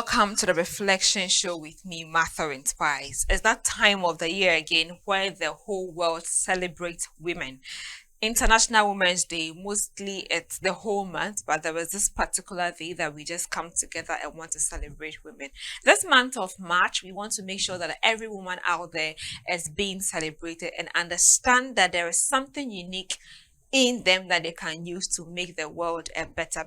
welcome to the Reflection Show with me, Martha Inspires. It's that time of the year again where the whole world celebrates women. International Women's Day, mostly it's the whole month, but there was this particular day that we just come together and want to celebrate women. This month of March, we want to make sure that every woman out there is being celebrated and understand that there is something unique in them that they can use to make the world a better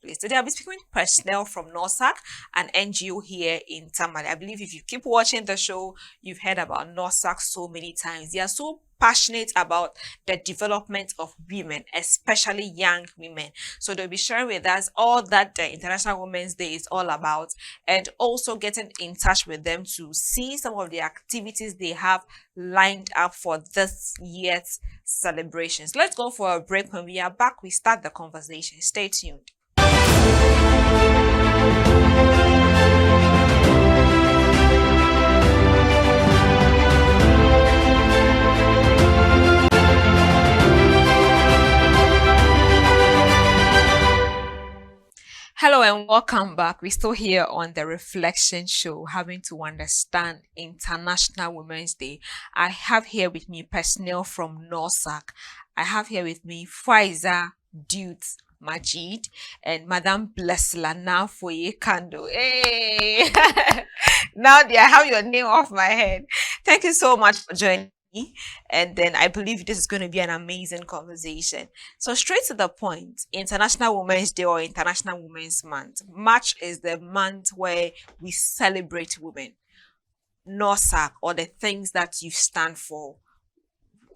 place. Today I'll be speaking with personnel from NORSAC, an NGO here in Tamale. I believe if you keep watching the show, you've heard about NORSAC so many times. They are so passionate about the development of women, especially young women. So they'll be sharing with us all that the International Women's Day is all about, and also getting in touch with them to see some of the activities they have lined up for this year's celebrations. Let's go for a break. When we are back, we start the conversation. Stay tuned. Hello and welcome back. We're still here on the Reflection Show, having to understand International Women's Day. I have here with me personnel from NORSAC. I have here with me Faiza Dutes Majid and Madame Blesslana Foye Kando. Hey! Now I have your name off my head. Thank you so much for joining me. And then I believe this is going to be an amazing conversation. So straight to the point, International Women's Day or International Women's Month. March is the month where we celebrate women. NORSAC, or the things that you stand for.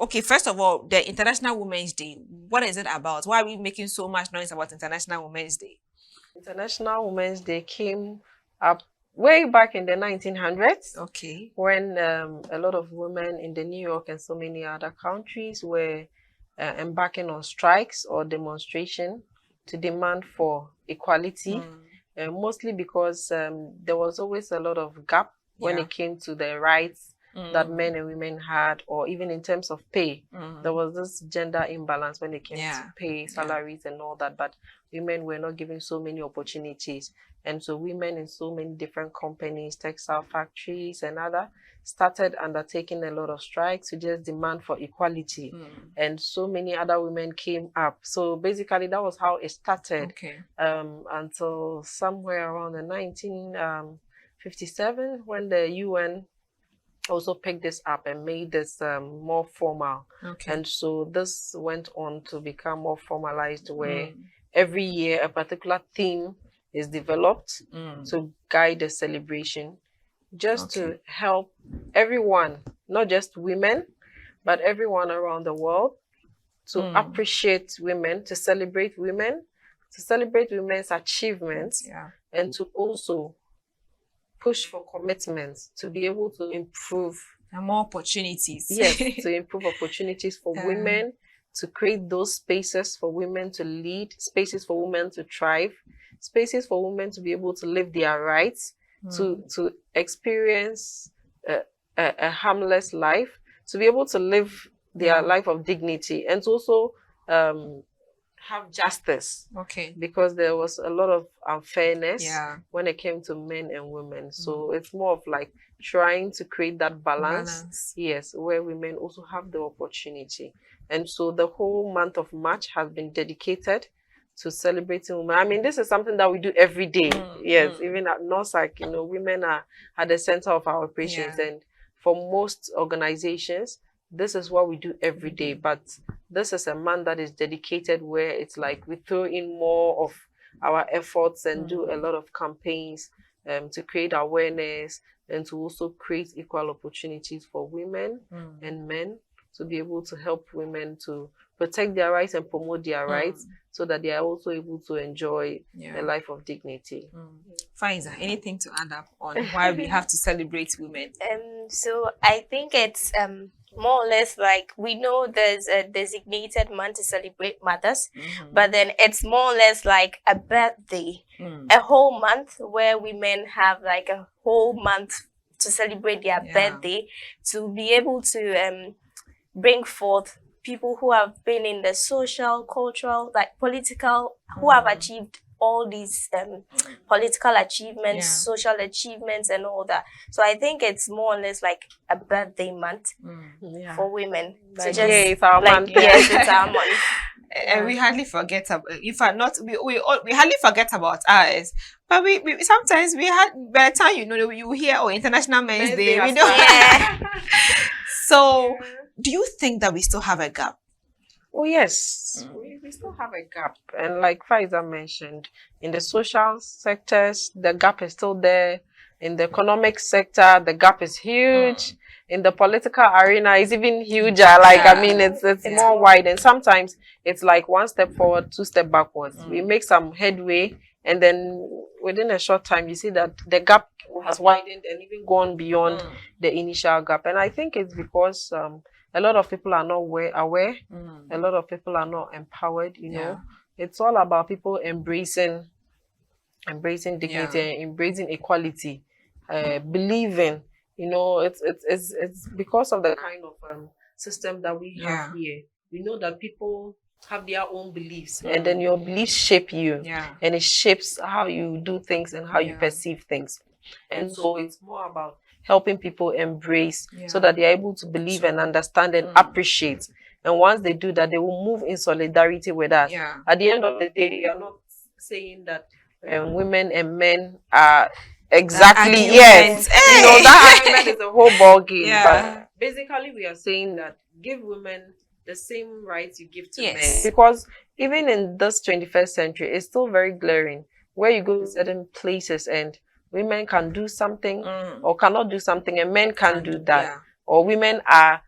Okay, first of all, the International Women's Day, what is it about? Why are we making so much noise about International Women's Day? International Women's Day came up way back in the 1900s. Okay. When a lot of women in the New York and so many other countries were embarking on strikes or demonstration to demand for equality, mostly because there was always a lot of gap when it came to the rights that men and women had, or even in terms of pay. There was this gender imbalance when it came to pay, salaries and all that, but women were not given so many opportunities. And so women in so many different companies, textile factories and other, started undertaking a lot of strikes to just demand for equality. And so many other women came up. So basically that was how it started, until somewhere around the 1957 when the UN also picked this up and made this more formal. And so this went on to become more formalized, where every year a particular theme is developed to guide the celebration, just to help everyone, not just women, but everyone around the world, to appreciate women, to celebrate women's achievements, and to also push for commitments to be able to improve and more opportunities. Yes, to improve opportunities for women, to create those spaces for women to lead, spaces for women to thrive, spaces for women to be able to live their rights, to experience a harmless life, to be able to live their life of dignity, and to also have justice. Because there was a lot of unfairness when it came to men and women. So it's more of like trying to create that balance. Yes, where women also have the opportunity. And so the whole month of March has been dedicated to celebrating women. I mean, this is something that we do every day. Even at NORSAC, you know, women are at the center of our operations. And for most organizations, this is what we do every day. But this is a month that is dedicated, where it's like we throw in more of our efforts and do a lot of campaigns to create awareness and to also create equal opportunities for women and men, to be able to help women to protect their rights and promote their rights, so that they are also able to enjoy a life of dignity. Faiza, anything to add up on why we have to celebrate women? So I think it's more or less like, we know there's a designated month to celebrate mothers, but then it's more or less like a birthday, a whole month where women have like a whole month to celebrate their birthday, to be able to bring forth people who have been in the social, cultural, like political, who have achieved all these political achievements, social achievements, and all that. So I think it's more or less like a birthday month for women. So Like, just it's our month. yes, it's our month. And we hardly forget about, if not, we hardly forget about ours. But we sometimes by the time you hear International Men's Day, we don't. Yeah. So, do you think that we still have a gap? Oh yes, we still have a gap, and like Faiza mentioned, in the social sectors, the gap is still there. In the economic sector, the gap is huge. In the political arena, it's even huger. Like I mean, it's more wide, and sometimes it's like one step forward, two step backwards. We make some headway, and then within a short time, you see that the gap has widened and even gone beyond the initial gap. And I think it's because a lot of people are not aware. A lot of people are not empowered. You know, it's all about people embracing dignity and embracing equality, believing. You know, it's because of the kind of system that we have here. We know that people have their own beliefs, and then your beliefs shape you, and it shapes how you do things and how you perceive things. And so it's more about helping people embrace so that they're able to believe and understand and appreciate. And once they do that, they will move in solidarity with us. At the end of the day, you are not saying that women and men are exactly yes. You know, that argument is a whole ball game. But basically, we are saying that give women the same rights you give to men. Because even in this 21st century, it's still very glaring where you go to certain places and women can do something or cannot do something, and men can't do that. Or women are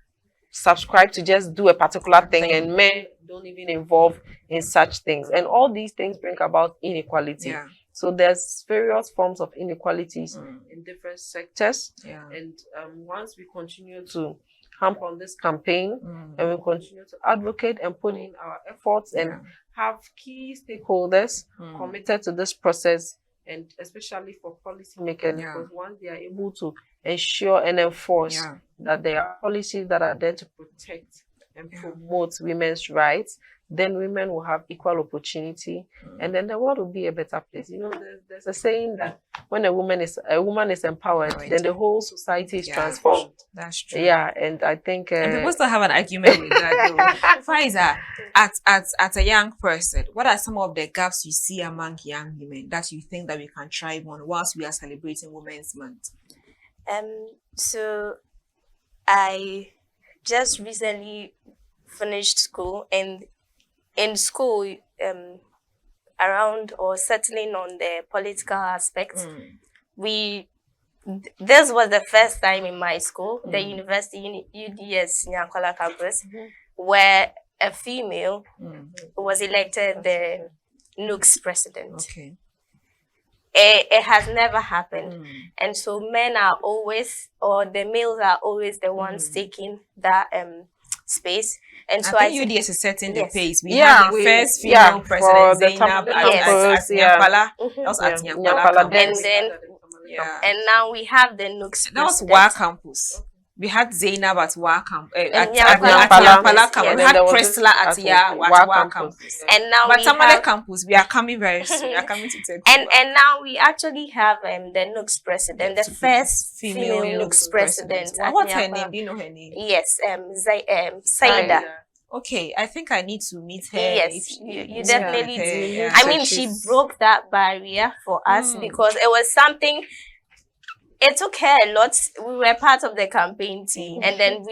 subscribed to just do a particular thing, and men don't even involve in such things. And all these things bring about inequality. So there's various forms of inequalities in different sectors. And once we continue to hamp on this campaign and we continue to advocate and put in our efforts and have key stakeholders committed to this process, and especially for policy makers, because once they are able to ensure and enforce that there are policies that are there to protect and promote women's rights, then women will have equal opportunity, and then the world will be a better place. You know, there's a saying that when a woman is empowered, then the whole society is transformed. That's true. Yeah, and I think and people still have an argument with that, though. Faiza, at a young person, what are some of the gaps you see among young women that you think that we can thrive on whilst we are celebrating Women's Month? So I just recently finished school, and in school, around or settling on the political aspects, this was the first time in my school, the university UDS Nyankola campus, where a female was elected the NUCS president. Okay. It has never happened. And so men are always, or the males are always the ones taking that space. And so I think UDS is setting the pace. We had the first female president, Zainab, at Nyankpala. That was at Nyankpala campus. And now we have the NUCS. That was WA campus. We had Zainab at WA campus. At Nyankpala campus. We had Crystal at WA campus. And now but Tamale campus, we are coming very soon. We are coming to take and now we actually have the NUCS president, the first female NUCS president. What's her name? Do you know her name? Yes, Saida. Okay, I think I need to meet her. Yes, you definitely do. I mean, she broke that barrier for us because it was something. It took her a lot. We were part of the campaign team, and then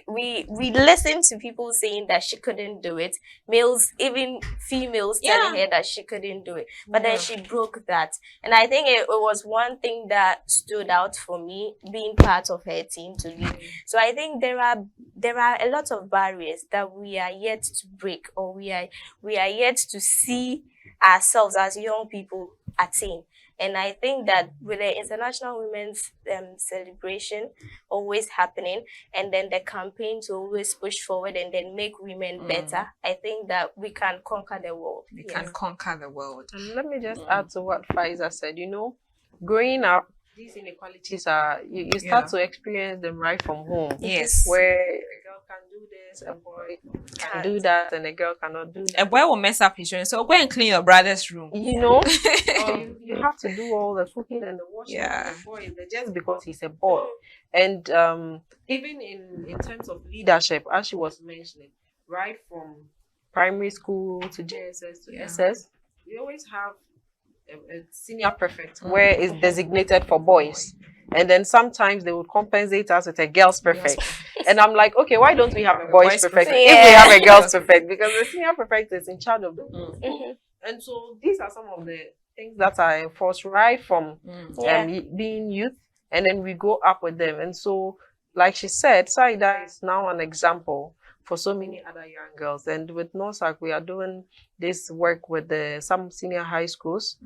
we listened to people saying that she couldn't do it. Males, even females, telling her that she couldn't do it. But then she broke that, and I think it was one thing that stood out for me, being part of her team to lead. So I think there are a lot of barriers that we are yet to break, or we are yet to see ourselves as young people attain. And I think that with the International Women's celebration always happening, and then the campaign to always push forward and then make women better, I think that we can conquer the world. We can conquer the world. And let me just add to what Faiza said. You know, growing up, these inequalities are, you start to experience them right from home. Yes. Where a girl can do this, a boy can do that, and a girl cannot do that. A boy will mess up his room, so go and clean your brother's room. You know, you have to do all the cooking and the washing. Yeah. Of the boy just because he's a boy. And even in terms of leadership, as she was mentioning, right from primary school to JSS to SS, we always have a senior prefect where it's designated for boys. And then sometimes they would compensate us with a girls prefect. And I'm like, okay, why don't we have a boys prefect if we have a girls prefect? Because the senior prefect is in charge of the And so these are some of the things that are enforced right from being youth. And then we go up with them. And so, like she said, Saida is now an example for so many other young girls. And with NORSAC, we are doing this work with some senior high schools,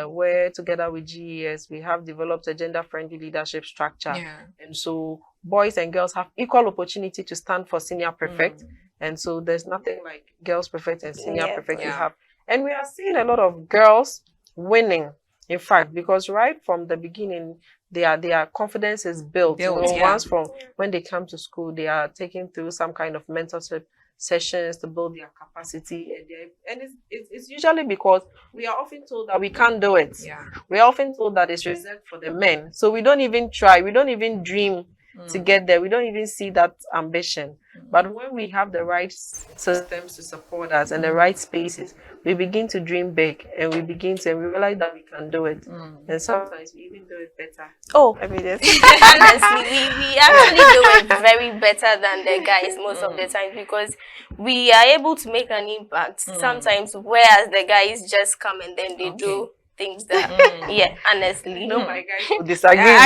where together with GES, we have developed a gender-friendly leadership structure. And so boys and girls have equal opportunity to stand for senior prefect. And so there's nothing like girls prefect and senior prefect we have. And we are seeing a lot of girls winning, in fact, because right from the beginning, their confidence is built. Once from when they come to school, they are taken through some kind of mentorship sessions to build their capacity. And it's usually because we are often told that we can't do it. We are often told that it's reserved for the men. So we don't even try. We don't even dream to get there. We don't even see that ambition. But when we have the right systems to support us and the right spaces, we begin to dream big and we realize that we can do it. And sometimes we even do it better. Honestly, we actually do it very better than the guys most of the time, because we are able to make an impact sometimes, whereas the guys just come and then they do things that honestly. My guys will disagree.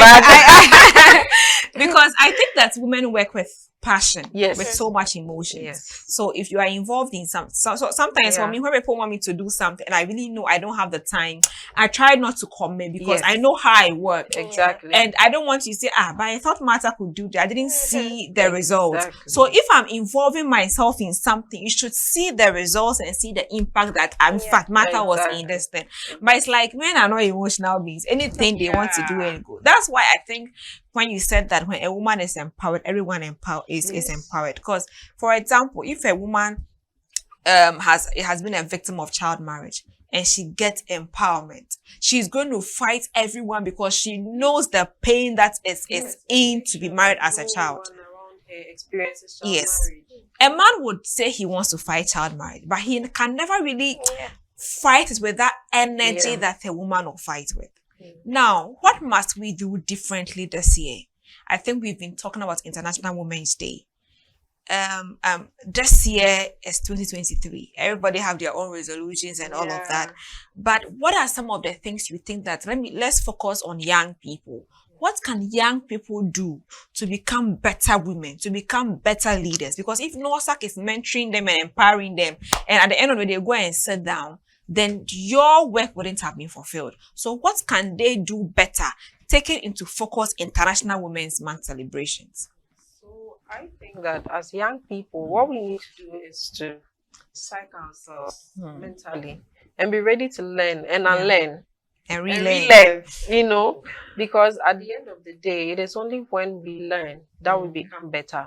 Because I think that women work with passion, yes, with so much emotion. Yes. So if you are involved in so sometimes for me, when people want me to do something and I really know I don't have the time, I try not to commit because I know how I work. Exactly. And I don't want you to say, but I thought Martha could do that. I didn't see the results. So if I'm involving myself in something, you should see the results and see the impact that in fact Martha was in this thing. But it's like men are not emotional beings. Anything they want to do and go. That's why I think when you said that when a woman is empowered, everyone is empowered. Because, for example, if a woman has been a victim of child marriage and she gets empowerment, she's going to fight everyone because she knows the pain that is in to be married as a child. Yes. A man would say he wants to fight child marriage, but he can never really fight it with that energy that a woman will fight with. Now, what must we do differently this year? I think we've been talking about International Women's Day. This year is 2023. Everybody have their own resolutions and all of that. But what are some of the things you think that let's focus on young people? What can young people do to become better women, to become better leaders? Because if NORSAC is mentoring them and empowering them, and at the end of the day, they go and sit down, then your work wouldn't have been fulfilled. So what can they do better, taking into focus International Women's Month celebrations? So I think that as young people, what we need to do is to psych ourselves mentally and be ready to learn and unlearn. And relearn. Because at the end of the day, it is only when we learn that we become better.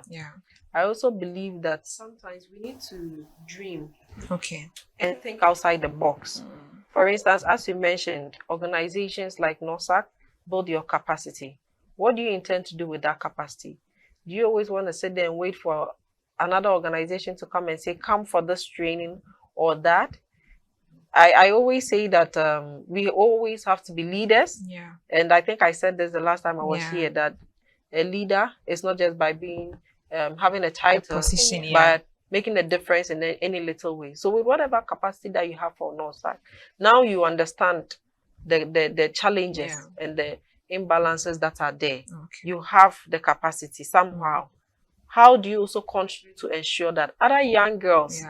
I also believe that sometimes we need to dream and think outside the box. For instance, as you mentioned, organizations like NORSAC build your capacity. What do you intend to do with that capacity? Do you always want to sit there and wait for another organization to come and say, come for this training or that? I always say that we always have to be leaders. And I think I said this the last time I was here, that a leader is not just by being having a title, position, but making a difference in any little way. So with whatever capacity that you have for NORSAC, now you understand the challenges and the imbalances that are there. You have the capacity somehow. How do you also contribute to ensure that other young girls,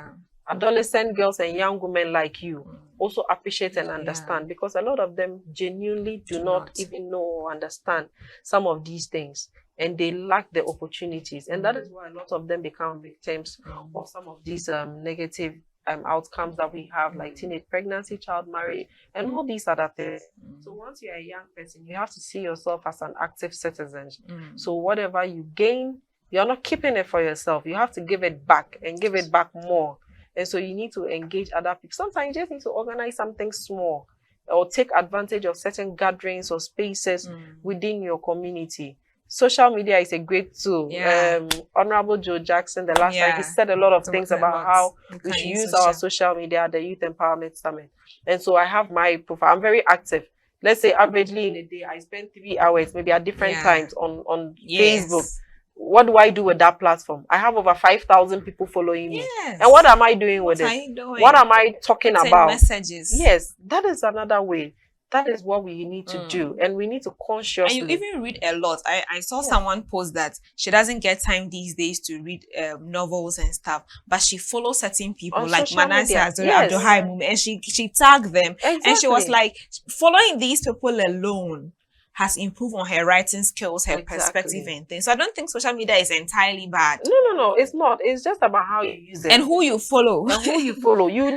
adolescent girls and young women like you also appreciate and understand? Because a lot of them genuinely do not even know or understand some of these things, and they lack the opportunities, and that is why a lot of them become victims of some of these negative outcomes that we have, like teenage pregnancy, child marriage, and all these other things. So once you're a young person, you have to see yourself as an active citizen. So whatever you gain You're not keeping it for yourself. You have to give it back and give it back more. And so you need to engage other people. Sometimes you just need to organize something small or take advantage of certain gatherings or spaces within your community. Social media is a great tool. Yeah. Honorable Joe Jackson, the last time, he said a lot of things about how we should use our social media at the Youth Empowerment Summit. And so I have my profile. I'm very active. Let's say averagely in a day, I spend 3 hours, maybe at different times on Facebook. What do I do with that platform? I have over 5,000 people following me. Yes. And what am I doing with it? What am I talking about? Messages. Yes, that is another way. That is what we need to do. And we need to consciously. And you even read a lot. I saw someone post that she doesn't get time these days to read novels and stuff, but she follows certain people on like Manasi Azuri yes. Abdulhai, and she tagged them. Exactly. And she was like, following these people alone has improved on her writing skills, her perspective and things. So I don't think social media is entirely bad. No, it's not. It's just about how you use it. And who you follow. And who you follow. You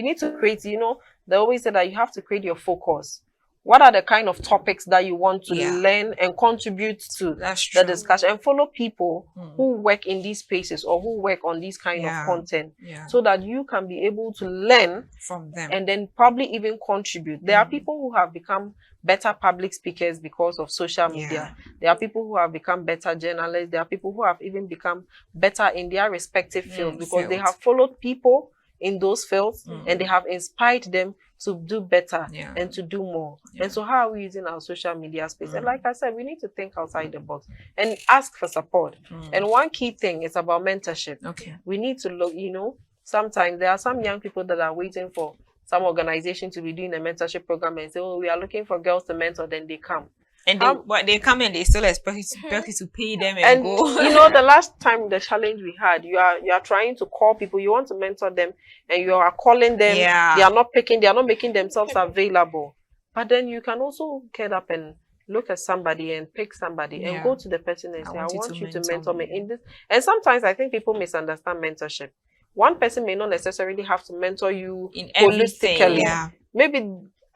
need to create, you know, they always say that you have to create your focus. What are the kind of topics that you want to learn and contribute to the discussion? And follow people who work in these spaces or who work on these kind of content so that you can be able to learn from them and then probably even contribute. There are people who have become better public speakers because of social media. There are people who have become better journalists. There are people who have even become better in their respective fields because they have followed people in those fields and they have inspired them to do better and to do more. And so how are we using our social media space? And like I said, we need to think outside the box and ask for support. And one key thing is about mentorship. We need to look, you know, sometimes there are some young people that are waiting for some organization to be doing a mentorship program and say, oh, we are looking for girls to mentor, then they come. And they come and they still expect you to pay them and go. You know, the last time the challenge we had, you are trying to call people, you want to mentor them, and you are calling them. They are not picking, they are not making themselves available. But then you can also get up and look at somebody and pick somebody and go to the person and say, I want you to mentor me in this. And sometimes I think people misunderstand mentorship. One person may not necessarily have to mentor you in holistically. Maybe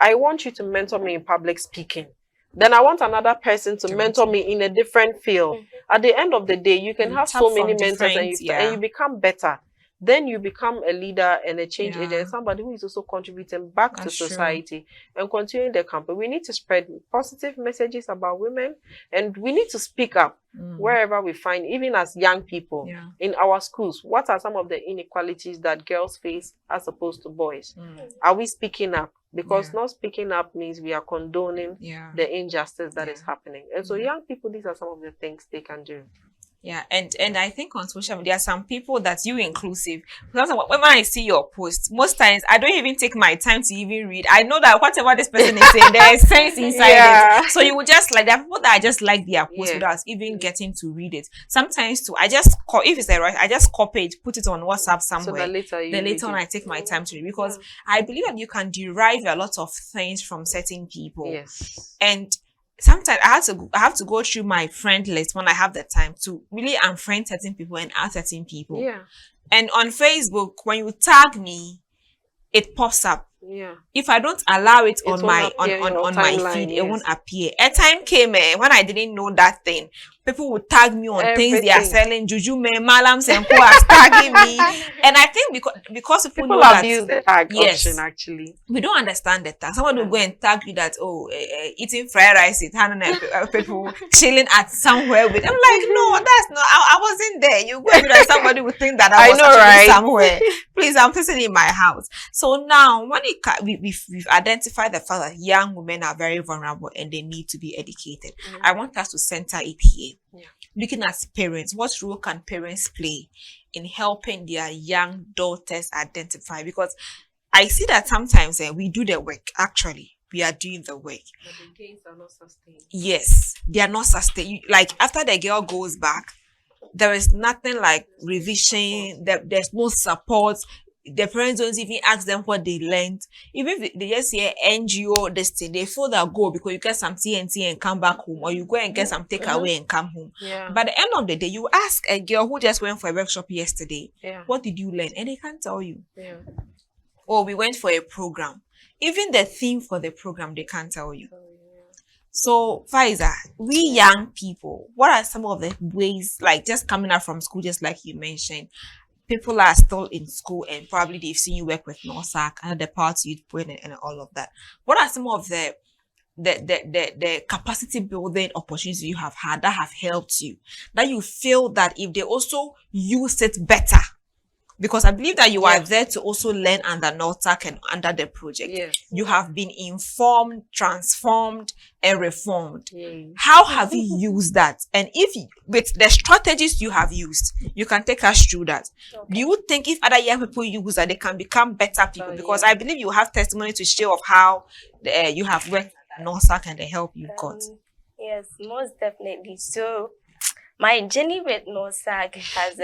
I want you to mentor me in public speaking. Then I want another person to mentor me in a different field. At the end of the day, you can have so many mentors and you become better. Then you become a leader and a change agent, somebody who is also contributing back to society and continuing the campaign. We need to spread positive messages about women, and we need to speak up wherever we find, even as young people in our schools. What are some of the inequalities that girls face as opposed to boys? Are we speaking up? Because not speaking up means we are condoning the injustice that is happening. And so young people, these are some of the things they can do. Yeah, and I think on social media, some people that you inclusive, because when I see your posts, most times I don't even take my time to even read. I know that whatever this person is saying, there is sense inside it. So you would just like, there are people that I just like their post without even getting to read it. Sometimes too, I just if it's a right, I just copy it, put it on WhatsApp somewhere. So later on I take my time to read, because I believe that you can derive a lot of things from certain people. Yes. And sometimes I have to go through my friend list when I have the time to really unfriend certain people and add certain people. Yeah. And on Facebook, when you tag me, it pops up. Yeah. If I don't allow it on my feed, it won't appear. A time came when I didn't know that thing. People would tag me on things they are selling. Juju me, Malams and who are tagging me. And I think because people know that the tag option, actually. We don't understand the tag. Someone will go and tag you that, eating fried rice with people chilling at somewhere with. I'm like, no, that's not. I wasn't there. You go and that somebody would think that I was actually somewhere. Please, I'm sitting in my house. So now, when we've identified the fact that young women are very vulnerable and they need to be educated, I want us to center it here. Looking at parents, what role can parents play in helping their young daughters identify? Because I see that sometimes we do the work. Actually, we are doing the work, but the gains are not sustained. Yes, they are not sustained. Like after the girl goes back, there is nothing like revision. There's no support. The parents don't even ask them what they learned. Even if they just hear NGO, this thing, they feel that go because you get some TNT and come back home, or you go and get some takeaway and come home. By the end of the day, you ask a girl who just went for a workshop yesterday, what did you learn? And they can't tell you. Or we went for a program. Even the theme for the program, they can't tell you. So, Faiza, we young people, what are some of the ways, like just coming out from school, just like you mentioned, people are still in school and probably they've seen you work with NORSAC and the parts you'd put in and all of that. What are some of the capacity building opportunities you have had that have helped you, that you feel that if they also use it better, because I believe that you are there to also learn under NORSAC and under the project. Yes. You have been informed, transformed, and reformed. Yes. How have you used that? And if with the strategies you have used, you can take us through that. Okay. Do you think if other young people use that, they can become better people? Oh, Because yeah. I believe you have testimony to share of how you have worked at NORSAC and the help you got. Yes, most definitely. So my journey with NORSAC has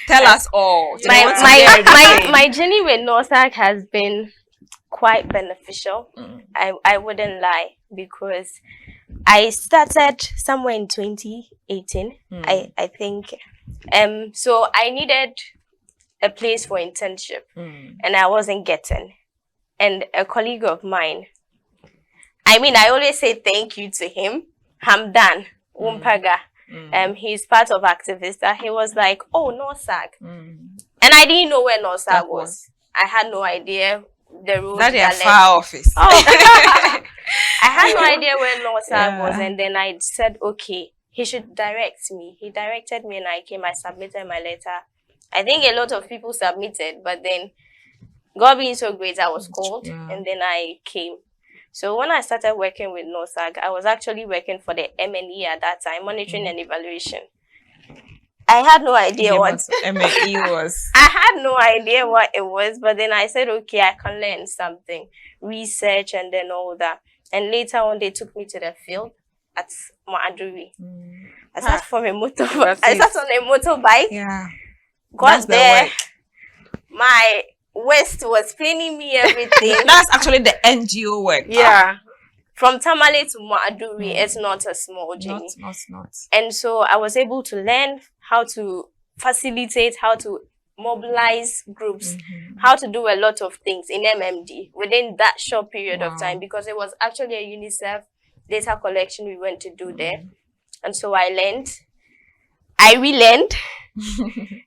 Tell us all. My- my journey with NORSAC has been quite beneficial. I wouldn't lie, because I started somewhere in 2018. I think. So I needed a place for internship, and I wasn't getting. And a colleague of mine, I mean, I always say thank you to him, Hamdan Wumpaga. He's part of Activista. He was like, "Oh, NORSAC," and I didn't know where NORSAC That was. I had no idea the road. That's their that led- far office. Oh. I had no idea where NORSAC Yeah. was, and then I said, "Okay, he should direct me." He directed me, and I came. I submitted my letter. I think a lot of people submitted, but then God being so great, I was called, Yeah. and then I came. So when I started working with NORSAC, I was actually working for the MNE at that time, monitoring and evaluation. I had no idea what MNE was. I had no idea what it was, but then I said, okay, I can learn something, research, and then all that. And later on, they took me to the field at Moaduri. I started from a motorbike. I started on a motorbike. Yeah. Got That's the there. work. My waist was paining me everything. That's actually the NGO work. Yeah. From Tamale to Moaduri, it's not a small journey. Not. And so I was able to learn how to facilitate, how to mobilize groups, how to do a lot of things in MMD within that short period of time, because it was actually a UNICEF data collection we went to do there. And so I learned, I relearned,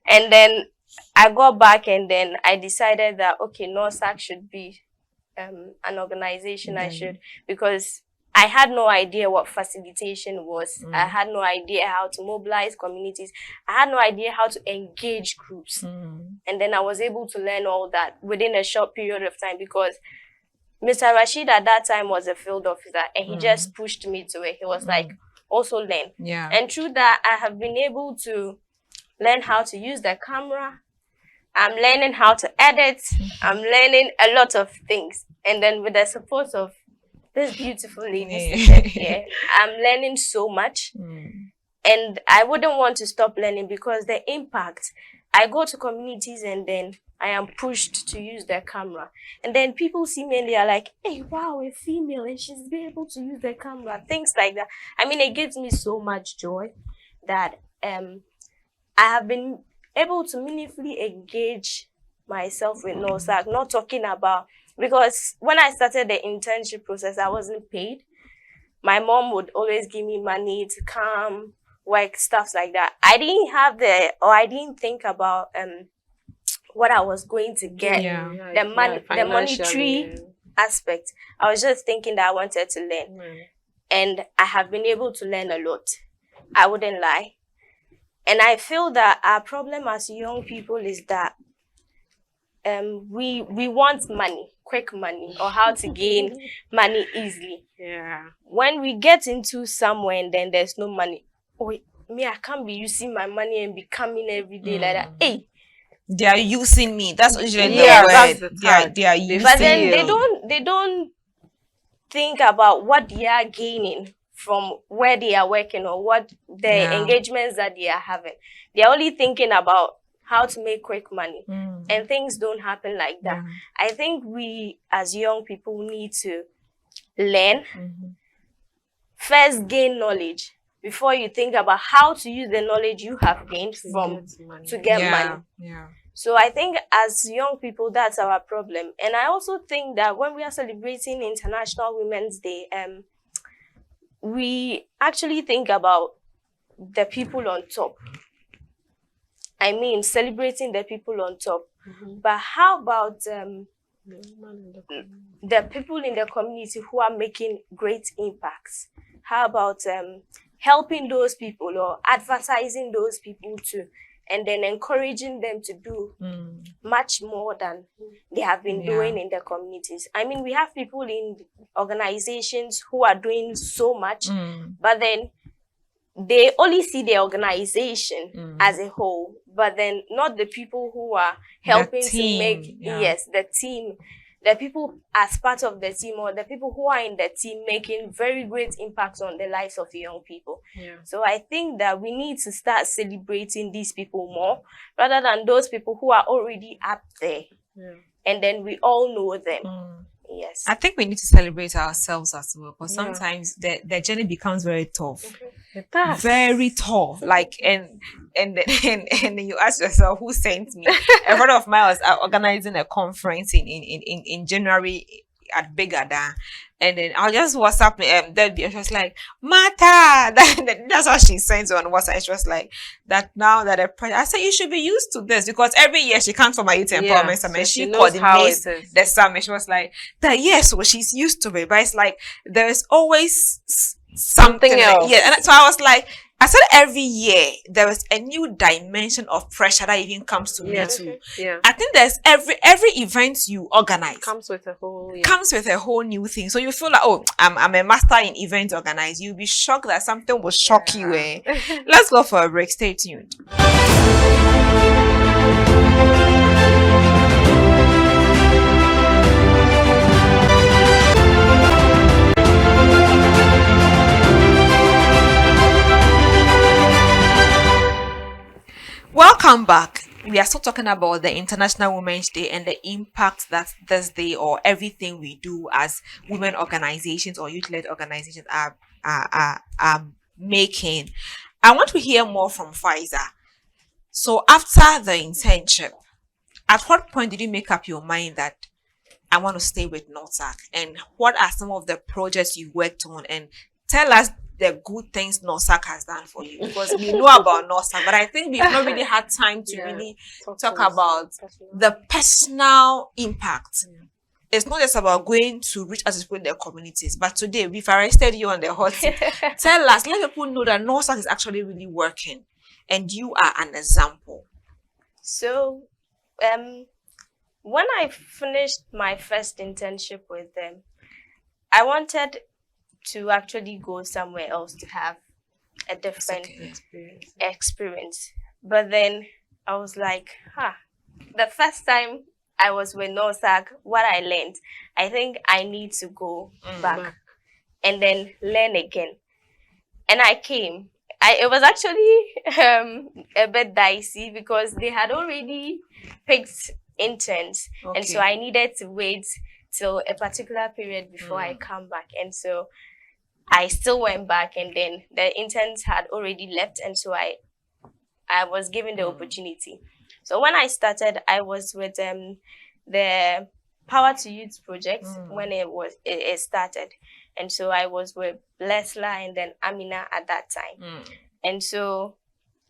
and then I got back, and then I decided that, okay, NORSAC should be an organization. I should, because I had no idea what facilitation was. I had no idea how to mobilize communities. I had no idea how to engage groups. And then I was able to learn all that within a short period of time, because Mr. Rashid at that time was a field officer, and he just pushed me to it. He was like, also learn. Yeah. And through that, I have been able to learn how to use the camera. I'm learning how to edit. I'm learning a lot of things. And then with the support of this beautiful lady sitting here, I'm learning so much. And I wouldn't want to stop learning, because the impact, I go to communities and then I am pushed to use their camera. And then people see me and they are like, hey, wow, a female, and she's been able to use the camera. Things like that. I mean, it gives me so much joy that I have been able to meaningfully engage myself with NORSAC, not talking about, because when I started the internship process, I wasn't paid. My mom would always give me money to come, work, stuff like that. I didn't think about what I was going to get, the monetary aspect. I was just thinking that I wanted to learn. And I have been able to learn a lot. I wouldn't lie. And I feel that our problem as young people is that we want money, quick money, or how to gain money easily. Yeah. When we get into somewhere and then there's no money, me, I can't be using my money and be coming every day like that. Hey, they are using me. That's usually Yeah, the that's word. the They are tag. using but then you. they don't think about what they are gaining from where they are working, or what the engagements that they are having. They are only thinking about how to make quick money, and things don't happen like that. I think we as young people need to learn, first gain knowledge before you think about how to use the knowledge you have gained to get money. Yeah. So I think as young people, that's our problem. And I also think that when we are celebrating International Women's Day, we actually think about the people on top. I mean, celebrating the people on top. But how about the people in the community who are making great impacts? How about helping those people or advertising those people too, and then encouraging them to do much more than they have been doing in the communities? I mean, we have people in organizations who are doing so much, but then they only see the organization as a whole, but then not the people who are helping to make the team, the people as part of the team, or the people who are in the team making very great impacts on the lives of young people. So I think that we need to start celebrating these people more rather than those people who are already up there and then we all know them. Yes, I think we need to celebrate ourselves as well, because sometimes the journey becomes very tough. Very tough. Like, and then you ask yourself, who sent me? A friend of mine was organizing a conference in January at Begada, and then I'll just WhatsApp Debbie, and she was like, Martha, that's what she sent on WhatsApp. She was like, that now that I said, you should be used to this, because every year she comes for my youth empowerment summit, she coordinates the summit. She was like, so she's used to it, but it's like there's always something else. And so I was like, I said every year there is a new dimension of pressure that even comes to me too. I think there's every event you organize comes with a whole new thing. So you feel like, oh, I'm a master in event organizing. You'll be shocked that something will shock you. Let's go for a break. Stay tuned. Welcome back. We are still talking about the International Women's Day and the impact that this day or everything we do as women organizations or youth-led organizations are making. I want to hear more from Faiza. So after the internship, at what point did you make up your mind that I want to stay with NORSAC? And what are some of the projects you worked on? And tell us the good things NORSAC has done for you, because we know about NORSAC, but I think we've not really had time to really talk about the personal impact. It's not just about going to reach out to people in their communities, but today we've arrested you on the hot seat. Tell us, let people know that NORSAC is actually really working, and you are an example. So, when I finished my first internship with them, I wanted to actually go somewhere else to have a different experience. But then I was like, the first time I was with NORSAC, what I learned, I think I need to go back and then learn again. And I came. It was actually a bit dicey because they had already picked interns. And so I needed to wait till a particular period before I come back. And so I still went back, and then the interns had already left, and so I was given the opportunity. So when I started, I was with the Power to Youth project when it started. And so I was with Lesla and then Amina at that time. And so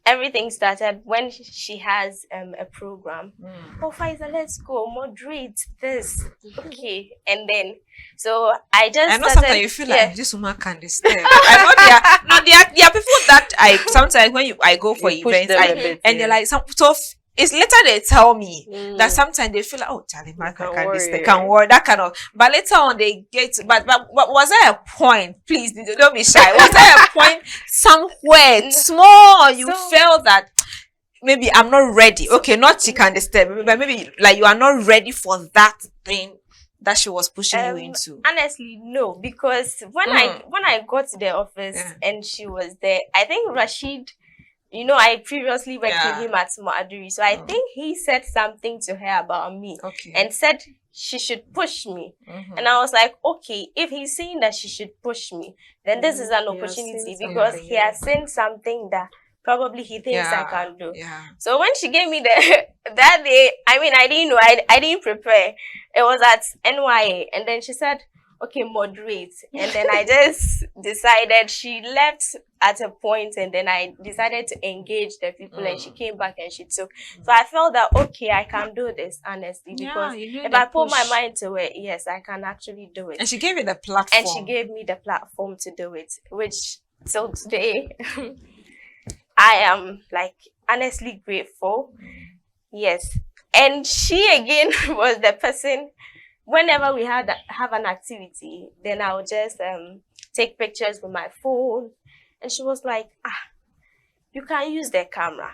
everything started when she has a program. Oh, Faiza, let's go moderate this. Okay. And then, so I know sometimes you feel like this woman can understand. I know there are people that sometimes when I go for events and they're like, so it's later they tell me that sometimes they feel like, oh, Charlie, man can work, that kind of. But later on they get, but was there a point? Please don't be shy. Was there a point somewhere small you felt that maybe I'm not ready? Okay, not she can understand, but maybe like you are not ready for that thing that she was pushing you into. Honestly, no, because when I got to the office and she was there, I think Rashid, you know, I previously worked with him at Moaduri, so I think he said something to her about me and said she should push me. And I was like, okay, if he's saying that she should push me, then this is an opportunity because he has seen something that probably he thinks I can do. So when she gave me that day, I mean, I didn't know, I didn't prepare. It was at NYA, and then she said, okay, moderate. And then I just decided, she left at a point, and then I decided to engage the people, and she came back and she took. So I felt that, okay, I can do this, honestly, because if I put my mind to it, yes, I can actually do it. And she gave you the platform. And she gave me the platform to do it, which till today, I am like honestly grateful. Yes. And she again was the person, whenever we have an activity, then I would just take pictures with my phone. And she was like, you can use the camera.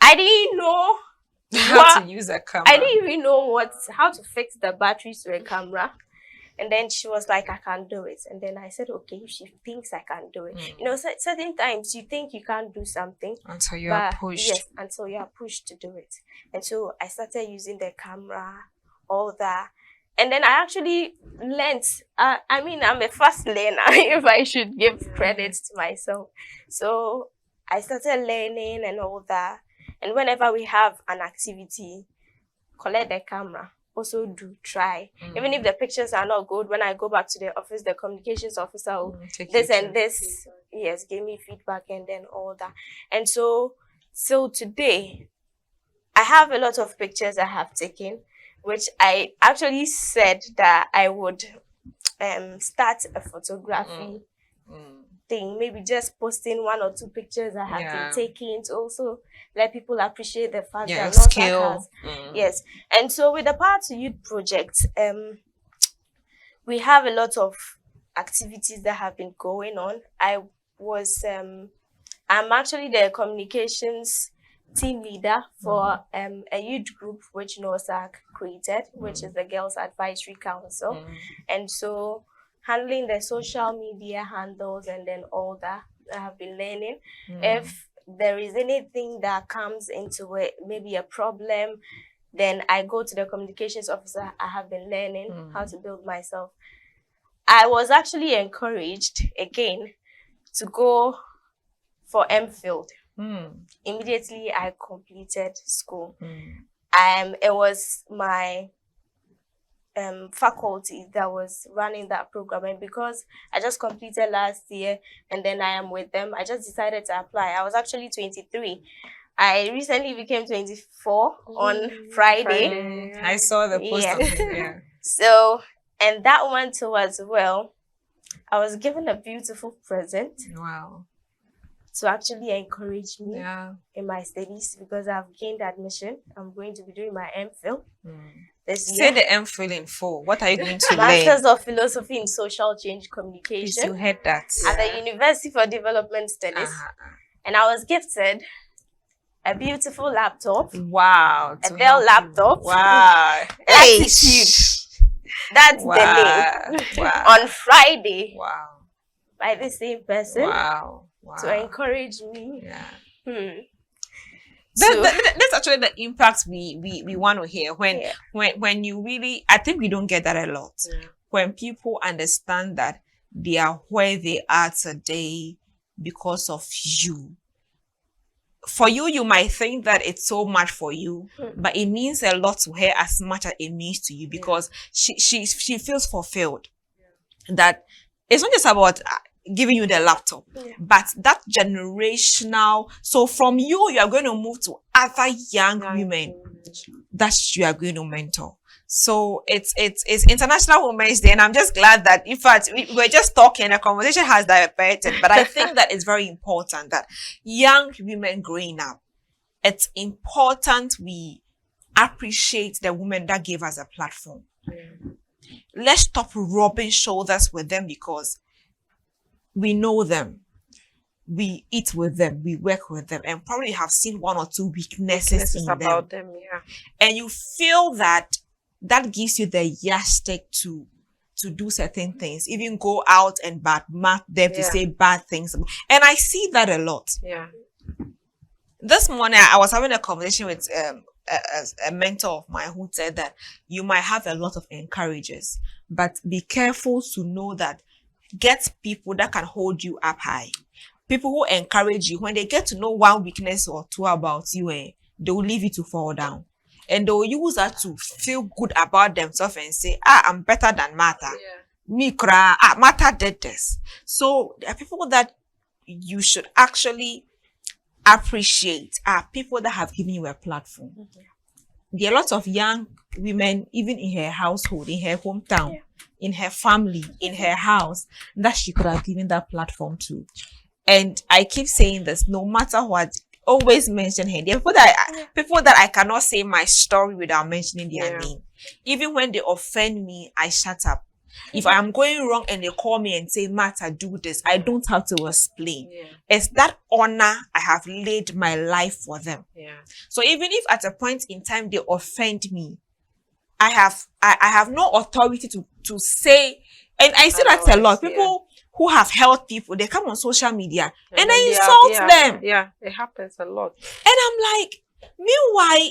I didn't know how to use a camera. I didn't even know how to fix the batteries to a camera. And then she was like, I can do it. And then I said, okay, if she thinks I can do it. You know, certain times you think you can't do something. Until you are pushed. Yes, until you are pushed to do it. And so I started using the camera, all that. And then I actually learned. I mean, I'm a fast learner, if I should give credit to myself. So I started learning and all that. And whenever we have an activity, collect the camera. Also do try. Even if the pictures are not good, when I go back to the office, the communications officer will this and this, yes, give me feedback and then all that. And so today, I have a lot of pictures I have taken, which I actually said that I would start a photography thing, maybe just posting 1 or 2 pictures I have been taking to also let people appreciate the fact that skill. Yes. And so with the Power to Youth project, we have a lot of activities that have been going on. I'm actually the communications team leader for a youth group which NOSAC created, which is the Girls Advisory Council. And so handling the social media handles and then all that I have been learning. If there is anything that comes into it, maybe a problem, then I go to the communications officer. I have been learning how to build myself. I was actually encouraged again to go for MPhil. Immediately I completed school. It was my faculty that was running that program, and because I just completed last year and then I am with them, I just decided to apply. I was actually 23. I recently became 24 on Friday. I saw the post of it, So, and that one too as well, I was given a beautiful present. Wow. To actually encourage me in my studies, because I've gained admission. I'm going to be doing my MPhil. Say the MPhil in full. What are you going to learn? Masters of Philosophy in Social Change Communication. Please, you heard that. At the University for Development Studies. And I was gifted a beautiful laptop. Wow. A Dell laptop. Wow. Latitude. That's the name. Wow. On Friday. Wow. By the same person. Wow. Wow. To encourage me. That's actually the impact we want to hear when you really, I think we don't get that a lot. When people understand that they are where they are today because of you. For you, you might think that it's so much for you, but it means a lot to her as much as it means to you, because she feels fulfilled. That it's not just about giving you the laptop, but that generational. So from you are going to move to other young women that you are going to mentor. So it's International Women's Day, and I'm just glad that, in fact, we're just talking, a conversation has diverted, but I think that it's very important that young women growing up, it's important we appreciate the women that gave us a platform. Let's stop rubbing shoulders with them, because we know them, we eat with them, we work with them, and probably have seen 1 or 2 weaknesses in about them. And you feel that gives you the yardstick to do certain things, even go out and badmouth them to say bad things. And I see that a lot. This morning, I was having a conversation with a mentor of mine who said that you might have a lot of encouragers, but be careful to know that get people that can hold you up high. People who encourage you, when they get to know 1 weakness or 2 about you, they will leave you to fall down. And they will use that to feel good about themselves and say, I'm better than Martha. Mikra, Mata did this. So there are people that you should actually appreciate, are people that have given you a platform. There are lots of young women, even in her household, in her hometown, in her family, in her house, that she could have given that platform to. And I keep saying this, no matter what, always mention her. There are people that I cannot say my story without mentioning their name. Even when they offend me, I shut up. If I'm going wrong and they call me and say, Martha, do this, I don't have to explain. It's that honor I have laid my life for them. So even if at a point in time they offend me, I have no authority to say, and I see that a lot. People who have helped people, they come on social media and they insult them. Yeah, it happens a lot. And I'm like, meanwhile,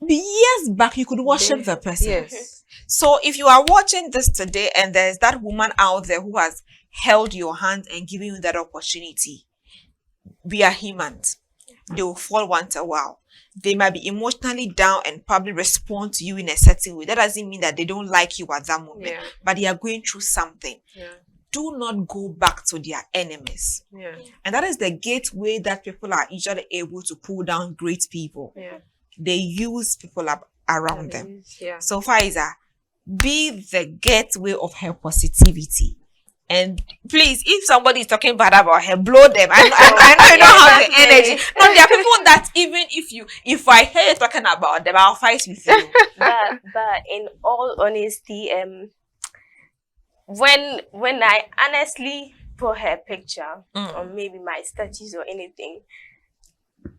years back, you could worship the person. Yes. So if you are watching this today and there's that woman out there who has held your hand and given you that opportunity, we are humans. They will fall once a while. They might be emotionally down and probably respond to you in a certain way. That doesn't mean that they don't like you at that moment, but they are going through something. Do not go back to their enemies. And that is the gateway that people are usually able to pull down great people. They use people around them. So Faiza, be the gateway of her positivity. And please, if somebody is talking bad about her, blow them. I know you don't have the energy. No, there are people that even if I hear you talking about them, I'll fight with you. But in all honesty, when I honestly put her picture or maybe my statues or anything,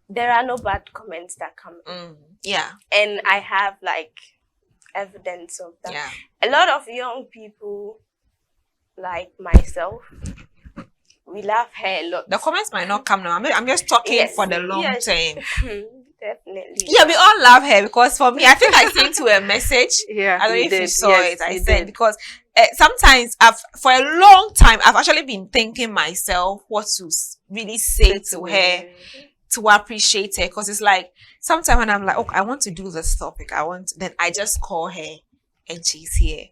there are no bad comments that come in. And I have like evidence of that. A lot of young people like myself, we love her a lot. The comments might not come now. I'm just talking for the long term. Definitely. Yeah, we all love her because for me, I think I sent you a message. I don't know if you saw it. I said because sometimes for a long time I've actually been thinking myself what to really say to her to appreciate her, because it's like sometimes when I'm like, okay, I want to do this topic, then I just call her and she's here.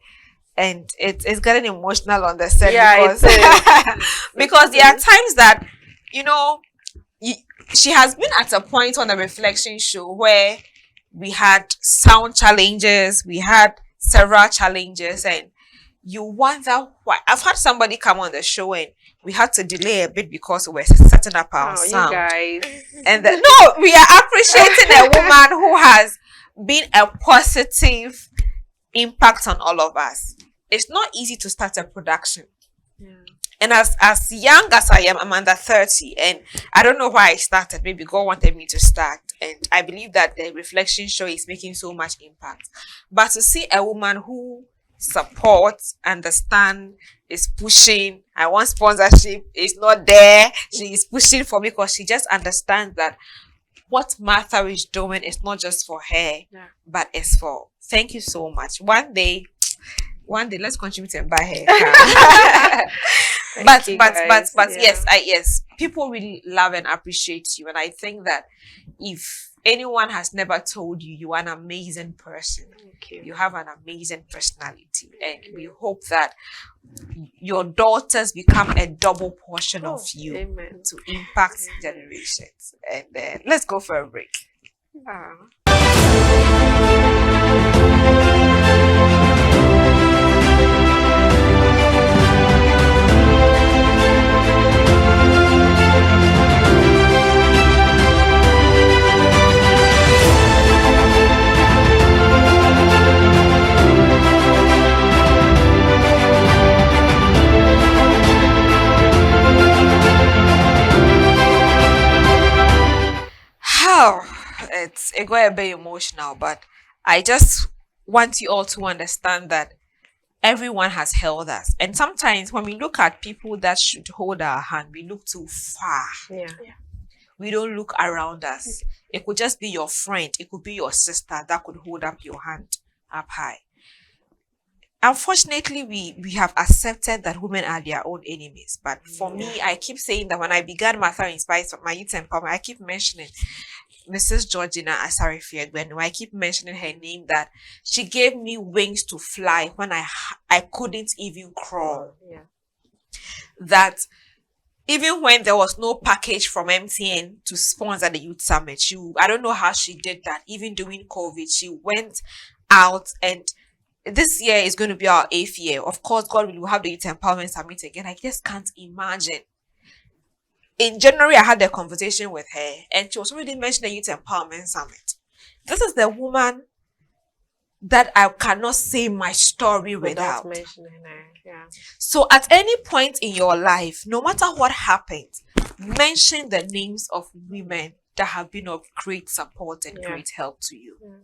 And it's getting emotional on the set because there are times that, she has been at a point on the reflection show where we had sound challenges, we had several challenges, and you wonder why. I've had somebody come on the show and we had to delay a bit because we were setting up our sound. You guys. And no, we are appreciating a woman who has been a positive impact on all of us. It's not easy to start a production. And as young as I am, I'm under 30, and I don't know why I started. Maybe God wanted me to start, and I believe that the reflection show is making so much impact. But to see a woman who supports, understands, is pushing, I want sponsorship, is not there, she is pushing for me because she just understands that what Martha is doing is not just for her, but it's for. Thank you so much. One day, let's contribute and buy her car. but yes, people really love and appreciate you, and I think that if anyone has never told you, you are an amazing person. You have an amazing personality, and we hope that your daughters become a double portion of you to impact generations. And let's go for a break. It got a bit emotional, but I just want you all to understand that everyone has held us. And sometimes when we look at people that should hold our hand, we look too far. We don't look around us. It could just be your friend. It could be your sister that could hold up your hand up high. Unfortunately, we have accepted that women are their own enemies. But for me, I keep saying that when I began Martha Inspires my youth empowerment, I keep mentioning Mrs. Georgina Asarifiegben, I keep mentioning her name, that she gave me wings to fly when I couldn't even crawl. Yeah. That even when there was no package from MTN to sponsor the youth summit, I don't know how she did that. Even during COVID, she went out, and this year is going to be our 8th year. Of course, God will have the Youth Empowerment Summit again. I just can't imagine. In January, I had a conversation with her, and she was already mentioning the Youth Empowerment Summit. This is the woman that I cannot say my story without mentioning her. Yeah. So at any point in your life, no matter what happens, mention the names of women that have been of great support and great help to you. Yeah.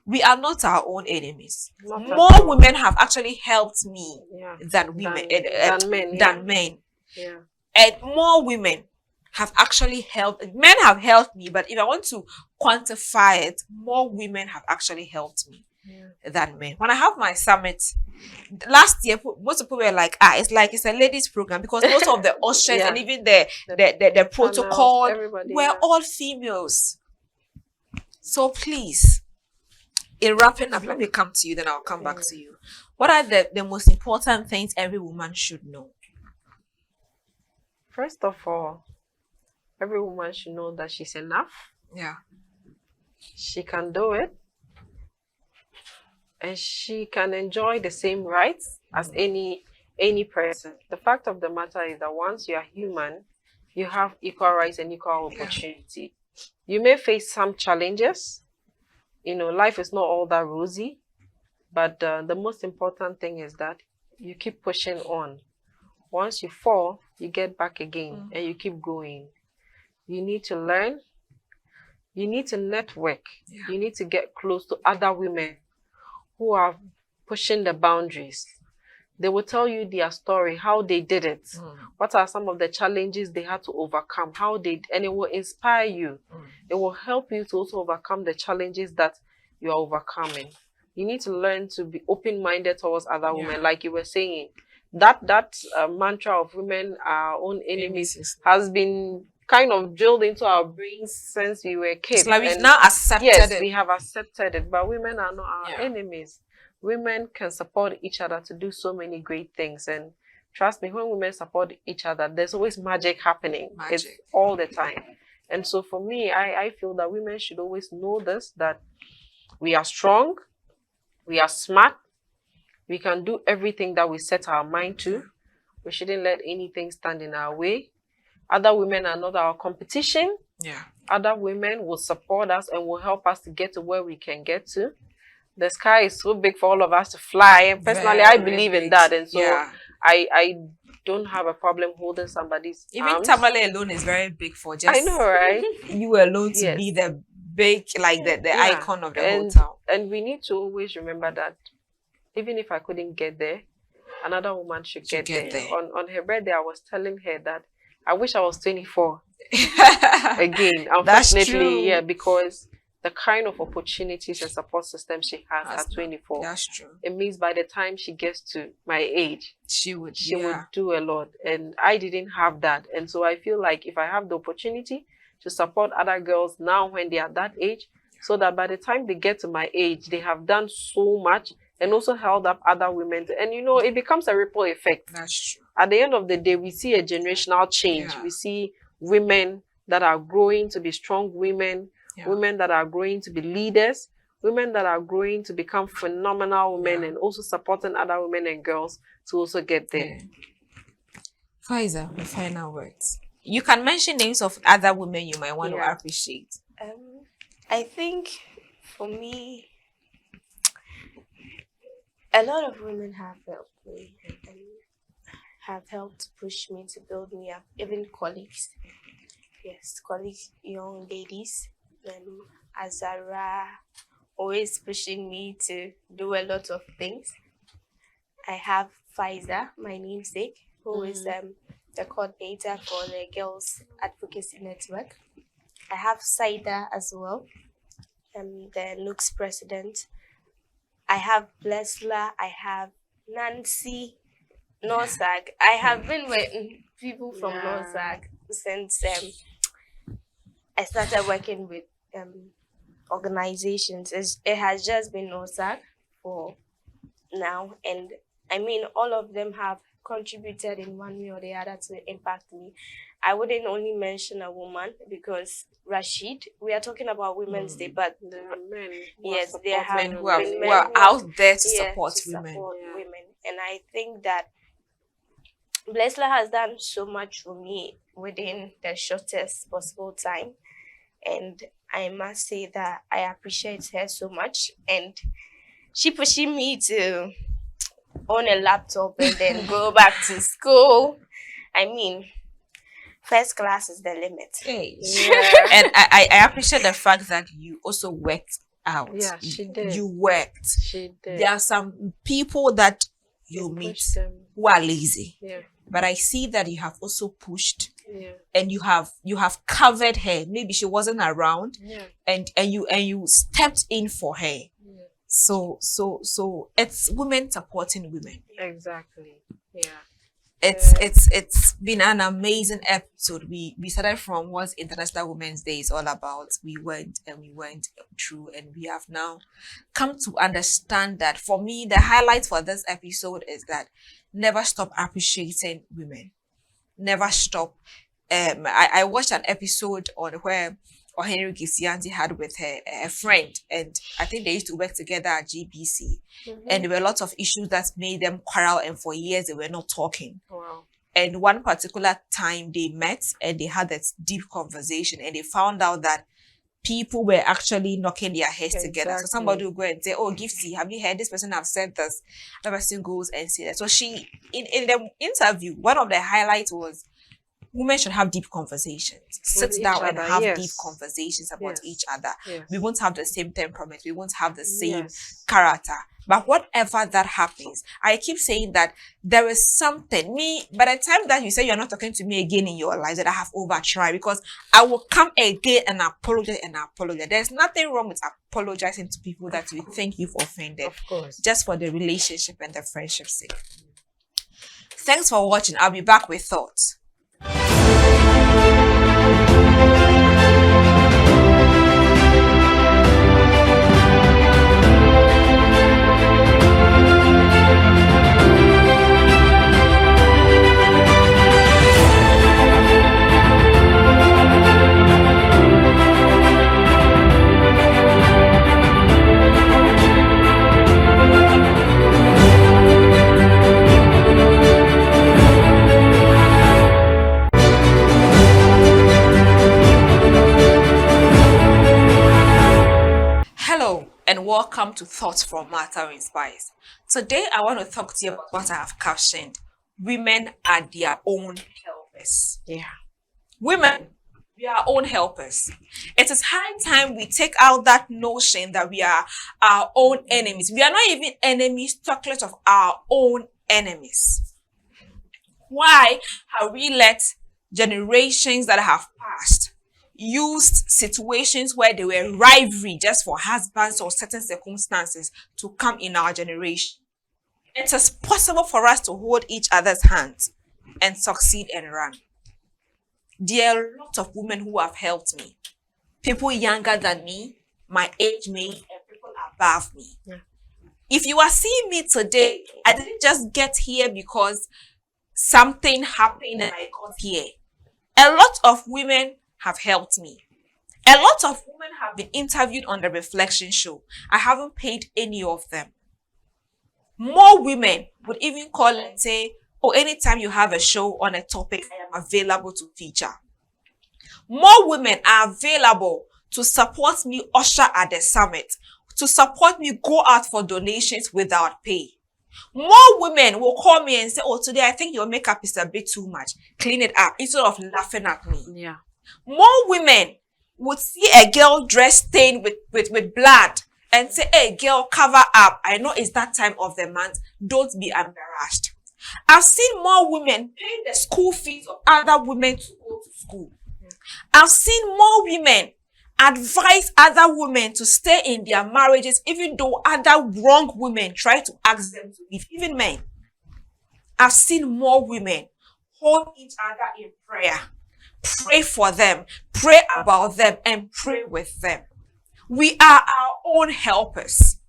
We are not our own enemies. More women have actually helped me than men. Yeah. And more women have actually helped. Men have helped me, but if I want to quantify it, more women have actually helped me than men. When I have my summit last year, most people were like, it's a ladies program, because most of the ushers and even the protocol were all females. So please, in wrapping up, let me come to you, then I'll come back to you. What are the most important things every woman should know? First of all, every woman should know that she's enough. Yeah. She can do it. And she can enjoy the same rights as any person. The fact of the matter is that once you are human, you have equal rights and equal opportunity. You may face some challenges. Life is not all that rosy. But the most important thing is that you keep pushing on. Once you fall, you get back again and you keep going. You need to learn. You need to network. Yeah. You need to get close to other women who are pushing the boundaries. They will tell you their story, how they did it. What are some of the challenges they had to overcome, and it will inspire you. It will help you to also overcome the challenges that you are overcoming. You need to learn to be open-minded towards other women, like you were saying. That mantra of women are our own enemies has been kind of drilled into our brains since we were kids. It's like we've now accepted it. Yes, we have accepted it, but women are not our enemies. Women can support each other to do so many great things, and trust me, when women support each other, there's always magic happening. It's all the time. And so for me, I feel that women should always know this, that we are strong, we are smart, we can do everything that we set our mind to. We shouldn't let anything stand in our way. Other women are not our competition. Yeah. Other women will support us and will help us to get to where we can get to. The sky is so big for all of us to fly. And personally, I believe in that. And so I don't have a problem holding somebody's arms. Tamale alone is very big for just... I know, right? You alone to be the big, like the icon of the whole town. And we need to always remember that even if I couldn't get there, another woman should get there. On her birthday, I was telling her that I wish I was 24 again. Unfortunately, because the kind of opportunities and support system she has at 24. That's true. It means by the time she gets to my age, she would do a lot. And I didn't have that. And so I feel like if I have the opportunity to support other girls now when they are that age, so that by the time they get to my age, they have done so much and also held up other women. And it becomes a ripple effect. That's true. At the end of the day, we see a generational change. We see women that are growing to be strong women, women that are growing to be leaders, women that are growing to become phenomenal women, and also supporting other women and girls to also get there. Faiza, the final words. You can mention names of other women you might want to appreciate. I think for me, a lot of women have helped me and have helped push me to build me up, even colleagues. Yes, colleagues, young ladies, Azara, always pushing me to do a lot of things. I have Faiza, my namesake, who is the coordinator for the Girls Advocacy Network. I have Saida as well, the Nooks president. I have Blesla, I have Nancy, NOSAG. I have been with people from NOSAG since I started working with organizations. It has just been OSAC for now, and I mean all of them have contributed in one way or the other to impact me. I wouldn't only mention a woman because Rashid, we are talking about Women's Day, but There are men. yes, there have Men been who are, men who are out there to yeah, support to women. support Yeah. women. And I think that Blessla has done so much for me within the shortest possible time. And I must say that I appreciate her so much. And she pushing me to own a laptop and then go back to school. I mean, first class is the limit. Hey. Yeah. And I appreciate the fact that you also worked out. Yeah, she did. You worked. She did. There are some people that you They meet push them. who are lazy. Yeah. But I see that you have also pushed Yeah. and you have covered her. Maybe she wasn't around Yeah. and you stepped in for her. Yeah. So it's women supporting women. Exactly. Yeah. It's been an amazing episode. We started from what International Women's Day is all about. We went through, and we have now come to understand that for me, the highlight for this episode is that never stop appreciating women. Never stop. I watched an episode on where Henry Gisianti had with her friend, and I think they used to work together at GBC. And there were lots of issues that made them quarrel, and for years they were not talking. Wow. And one particular time they met and they had that deep conversation, and they found out that people were actually knocking their heads together. So Exactly. somebody will go and say, "Oh, Gifty, have you heard this person have said this?" The person goes and say that. So she, in the interview, one of the highlights was women should have deep conversations. Sit each down and other, have yes. deep conversations about Yes. each other. Yes. We won't have the same temperament. We won't have the same Yes. character. But whatever that happens, I keep saying that there is something. By the time that you say you're not talking to me again in your life, that I have overtried, because I will come again and apologize and apologize. There's nothing wrong with apologizing to people that you think you've offended, Of course. just for the relationship and the friendship's sake. Thanks for watching. I'll be back with thoughts. Hello and welcome to Thoughts from Matter Inspires. Today I want to talk to you about what I have captioned: women are their own helpers. Yeah. Women, we are our own helpers. It is high time we take out that notion that we are our own enemies. We are not even enemies, talk less of our own enemies. Why have we let generations that have passed used situations where they were rivalry just for husbands or certain circumstances to come in our generation? It is possible for us to hold each other's hands and succeed and run. There are a lot of women who have helped me. People younger than me, my age mate, and people above me. Yeah. If you are seeing me today, I didn't just get here because something happened and I got here. A lot of women have helped me. A lot of women have been interviewed on the Reflection Show. I haven't paid any of them. More women would even call and say, "Oh, anytime you have a show on a topic, I am available to feature." More women are available to support me usher at the summit, to support me go out for donations without pay. More women will call me and say, "Oh, today I think your makeup is a bit too much. Clean it up," instead of laughing at me. Yeah. More women would see a girl dressed stained with blood and say, "Hey, girl, cover up. I know it's that time of the month. Don't be embarrassed." I've seen more women paying the school fees of other women to go to school. I've seen more women advise other women to stay in their marriages, even though other wrong women try to ask them to leave, even men. I've seen more women hold each other in prayer, pray for them, pray about them, and pray with them. We are our own helpers.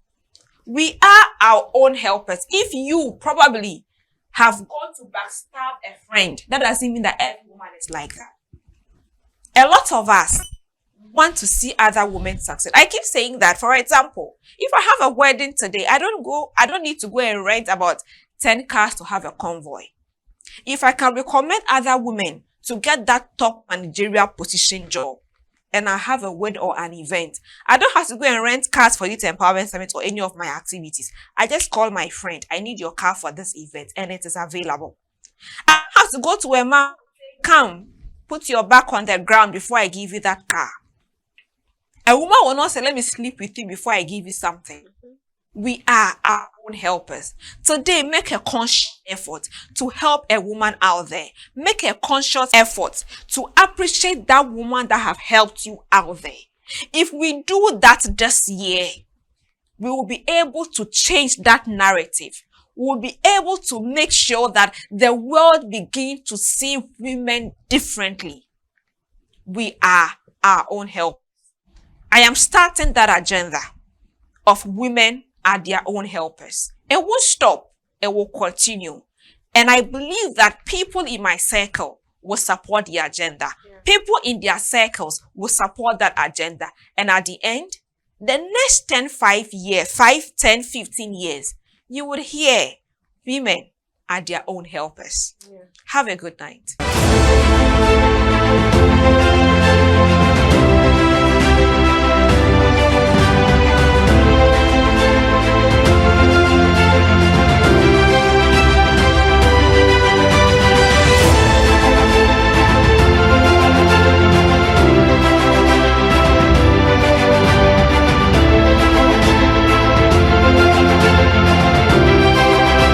We are our own helpers. If you probably have gone to backstab a friend, that doesn't mean that every woman is like that. A lot of us want to see other women succeed. I keep saying that. For example, if I have a wedding today, I don't need to go and rent about 10 cars to have a convoy. If I can recommend other women to get that top managerial position job, and I have a wedding or an event, I don't have to go and rent cars for Youth Empowerment Summit or any of my activities. I just call my friend, I need your car for this event, and it is available. I have to go to a man, come, put your back on the ground before I give you that car. A woman will not say, let me sleep with you before I give you something. We are our own helpers. Today, make a conscious effort to help a woman out there. Make a conscious effort to appreciate that woman that have helped you out there. If we do that this year, we will be able to change that narrative. We will be able to make sure that the world begins to see women differently. We are our own helpers. I am starting that agenda of women are their own helpers. It won't stop. It will continue. And I believe that people in my circle will support the agenda. Yeah. People in their circles will support that agenda. And at the end, the next 10, 15 years, you would hear women are their own helpers. Yeah. Have a good night.